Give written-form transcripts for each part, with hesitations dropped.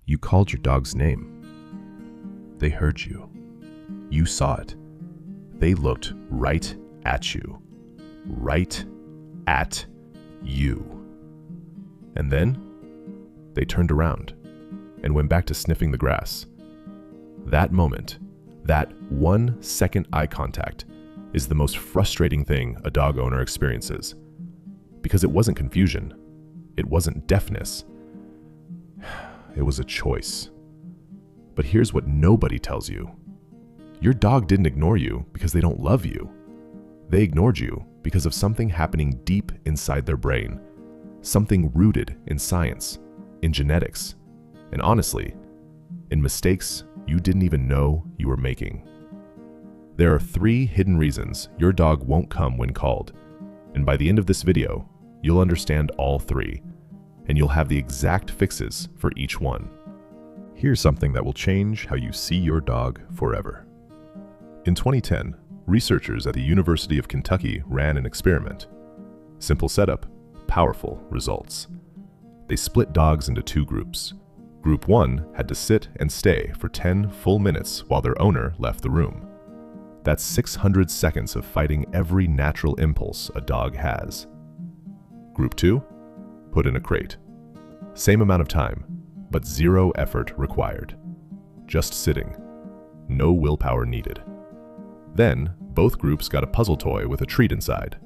You called your dog's name. They heard you. You saw it. They looked right at you. Right at you. And then they turned around and went back to sniffing the grass. That moment, that 1 second eye contact, is the most frustrating thing a dog owner experiences. Because it wasn't confusion. It wasn't deafness. It was a choice. But here's what nobody tells you. Your dog didn't ignore you because they don't love you. They ignored you because of something happening deep inside their brain. Something rooted in science, in genetics, and honestly, in mistakes you didn't even know you were making. There are 3 hidden reasons your dog won't come when called, and by the end of this video, you'll understand all 3, and you'll have the exact fixes for each one. Here's something that will change how you see your dog forever. In 2010, researchers at the University of Kentucky ran an experiment. Simple setup, powerful results. They split dogs into 2 groups. Group 1 had to sit and stay for 10 full minutes while their owner left the room. That's 600 seconds of fighting every natural impulse a dog has. Group 2, put in a crate. Same amount of time, but 0 effort required. Just sitting. No willpower needed. Then, both groups got a puzzle toy with a treat inside.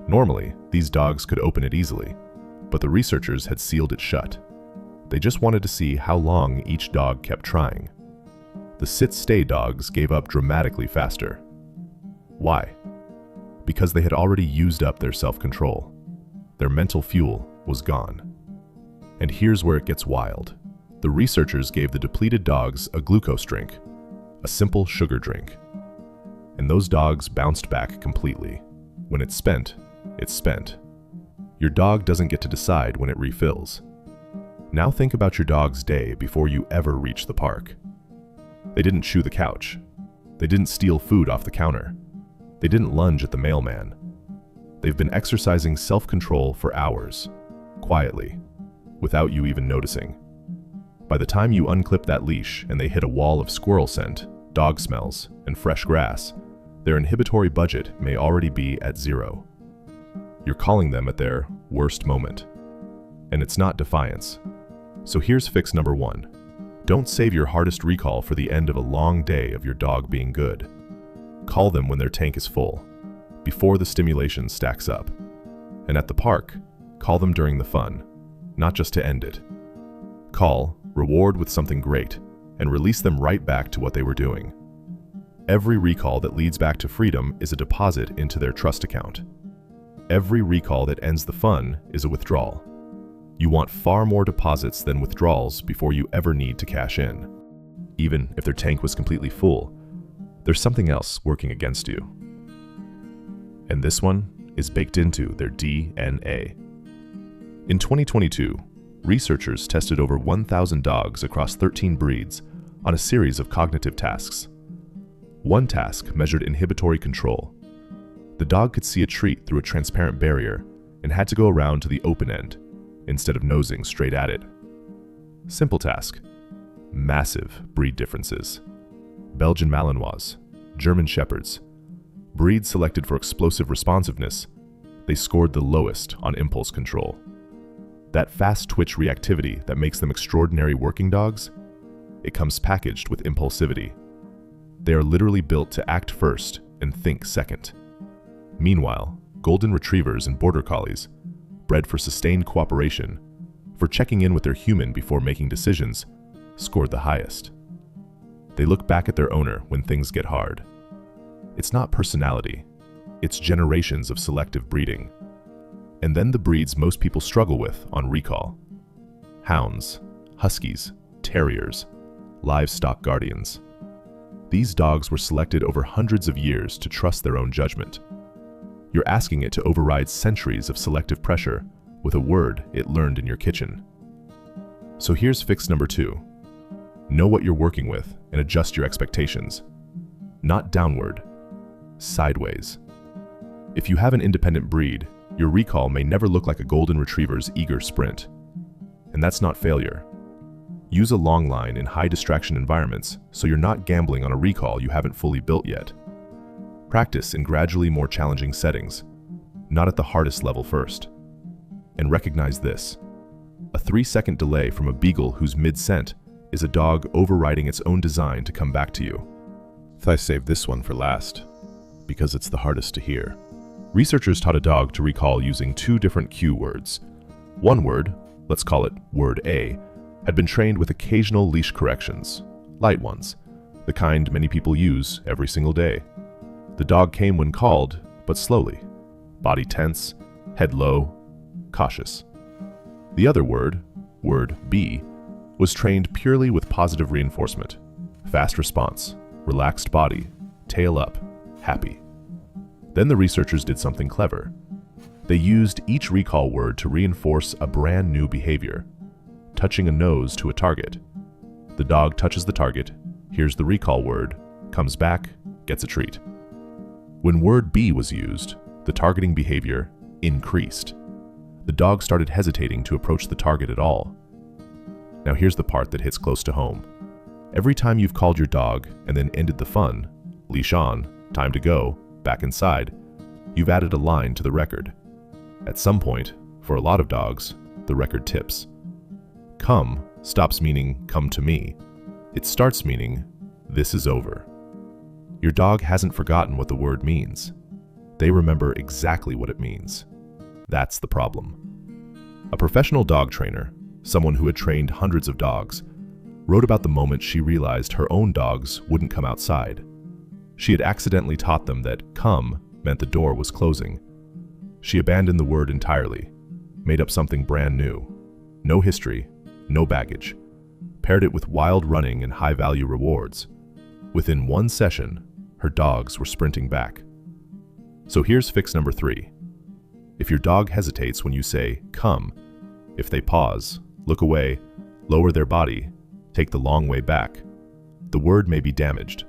Normally, these dogs could open it easily, but the researchers had sealed it shut. They just wanted to see how long each dog kept trying. The sit-stay dogs gave up dramatically faster. Why? Because they had already used up their self-control. Their mental fuel was gone. And here's where it gets wild. The researchers gave the depleted dogs a glucose drink, a simple sugar drink. And those dogs bounced back completely. When it's spent, it's spent. Your dog doesn't get to decide when it refills. Now think about your dog's day before you ever reach the park. They didn't chew the couch. They didn't steal food off the counter. They didn't lunge at the mailman. They've been exercising self-control for hours, quietly, without you even noticing. By the time you unclip that leash and they hit a wall of squirrel scent, dog smells, and fresh grass, their inhibitory budget may already be at 0. You're calling them at their worst moment. And it's not defiance. So here's fix number 1. Don't save your hardest recall for the end of a long day of your dog being good. Call them when their tank is full, before the stimulation stacks up. And at the park, call them during the fun, not just to end it. Call, reward with something great, and release them right back to what they were doing. Every recall that leads back to freedom is a deposit into their trust account. Every recall that ends the fun is a withdrawal. You want far more deposits than withdrawals before you ever need to cash in. Even if their tank was completely full, there's something else working against you. And this one is baked into their DNA. In 2022, researchers tested over 1,000 dogs across 13 breeds on a series of cognitive tasks. One task measured inhibitory control. The dog could see a treat through a transparent barrier and had to go around to the open end, instead of nosing straight at it. Simple task. Massive breed differences. Belgian Malinois, German Shepherds. Breeds selected for explosive responsiveness, they scored the lowest on impulse control. That fast twitch reactivity that makes them extraordinary working dogs, it comes packaged with impulsivity. They are literally built to act first and think second. Meanwhile, golden retrievers and border collies, bred for sustained cooperation, for checking in with their human before making decisions, scored the highest. They look back at their owner when things get hard. It's not personality, it's generations of selective breeding. And then the breeds most people struggle with on recall. Hounds, huskies, terriers, livestock guardians. These dogs were selected over hundreds of years to trust their own judgment. You're asking it to override centuries of selective pressure with a word it learned in your kitchen. So here's fix number 2. Know what you're working with and adjust your expectations. Not downward, sideways. If you have an independent breed, your recall may never look like a golden retriever's eager sprint. And that's not failure. Use a long line in high distraction environments so you're not gambling on a recall you haven't fully built yet. Practice in gradually more challenging settings, not at the hardest level first. And recognize this: a 3-second delay from a beagle who's mid-scent is a dog overriding its own design to come back to you. I saved this one for last, because it's the hardest to hear. Researchers taught a dog to recall using 2 different cue words. One word, let's call it word A, had been trained with occasional leash corrections, light ones, the kind many people use every single day. The dog came when called, but slowly, body tense, head low, cautious. The other word, word B, was trained purely with positive reinforcement, fast response, relaxed body, tail up, happy. Then the researchers did something clever. They used each recall word to reinforce a brand new behavior, touching a nose to a target. The dog touches the target, hears the recall word, comes back, gets a treat. When word B was used, the targeting behavior increased. The dog started hesitating to approach the target at all. Now here's the part that hits close to home. Every time you've called your dog and then ended the fun, leash on, time to go, back inside, you've added a line to the record. At some point, for a lot of dogs, the record tips. Come stops meaning come to me. It starts meaning this is over. Your dog hasn't forgotten what the word means. They remember exactly what it means. That's the problem. A professional dog trainer, someone who had trained hundreds of dogs, wrote about the moment she realized her own dogs wouldn't come outside. She had accidentally taught them that come meant the door was closing. She abandoned the word entirely, made up something brand new. No history, no baggage. Paired it with wild running and high-value rewards. Within 1 session, her dogs were sprinting back. So here's fix number 3. If your dog hesitates when you say, come, if they pause, look away, lower their body, take the long way back, the word may be damaged.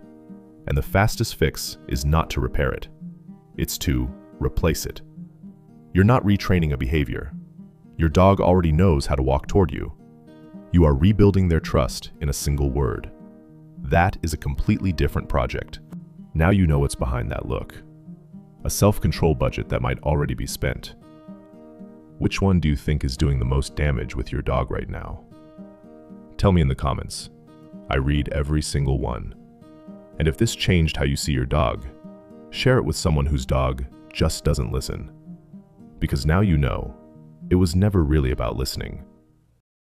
And the fastest fix is not to repair it. It's to replace it. You're not retraining a behavior. Your dog already knows how to walk toward you. You are rebuilding their trust in a single word. That is a completely different project. Now you know what's behind that look. A self-control budget that might already be spent. Which one do you think is doing the most damage with your dog right now? Tell me in the comments. I read every single one. And if this changed how you see your dog, share it with someone whose dog just doesn't listen. Because now you know, it was never really about listening.